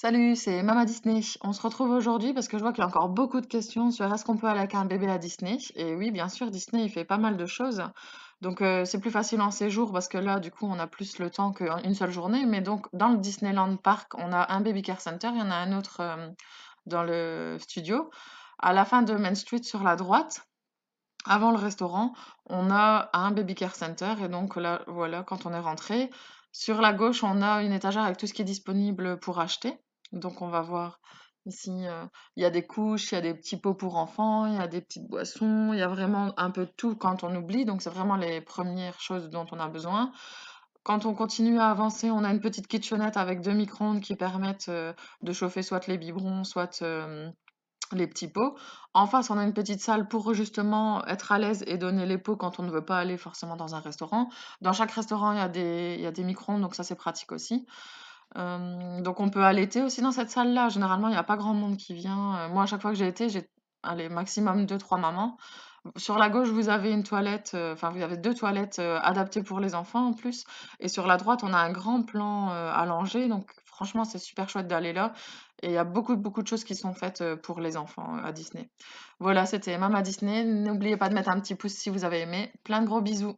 Salut, c'est Mama Disney. On se retrouve aujourd'hui parce que je vois qu'il y a encore beaucoup de questions sur est-ce qu'on peut aller avec un bébé à Disney. Et oui, bien sûr, Disney, il fait pas mal de choses. Donc, c'est plus facile en séjour parce que là, du coup, on a plus le temps qu'une seule journée. Mais donc, dans le Disneyland Park, on a un Baby Care Center, il y en a un autre dans le studio. À la fin de Main Street sur la droite, avant le restaurant, on a un Baby Care Center. Et donc là, voilà, quand on est rentré, sur la gauche, on a une étagère avec tout ce qui est disponible pour acheter. Donc on va voir ici, il y a des couches, il y a des petits pots pour enfants, il y a des petites boissons, il y a vraiment un peu de tout quand on oublie. Donc c'est vraiment les premières choses dont on a besoin. Quand on continue à avancer, on a une petite kitchenette avec deux micro-ondes qui permettent de chauffer soit les biberons, soit les petits pots. En face, on a une petite salle pour justement être à l'aise et donner les pots quand on ne veut pas aller forcément dans un restaurant. Dans chaque restaurant, il y a des micro-ondes, donc ça c'est pratique aussi. Donc on peut allaiter aussi dans cette salle-là. Généralement, il n'y a pas grand monde qui vient. Moi, à chaque fois que j'ai été, j'ai allez, maximum deux, trois mamans. Sur la gauche, vous avez une toilette, enfin vous avez deux toilettes adaptées pour les enfants en plus. Et sur la droite, on a un grand plan allongé. Donc franchement, c'est super chouette d'aller là. Et il y a beaucoup, beaucoup de choses qui sont faites pour les enfants à Disney. Voilà, c'était Mama Disney. N'oubliez pas de mettre un petit pouce si vous avez aimé. Plein de gros bisous.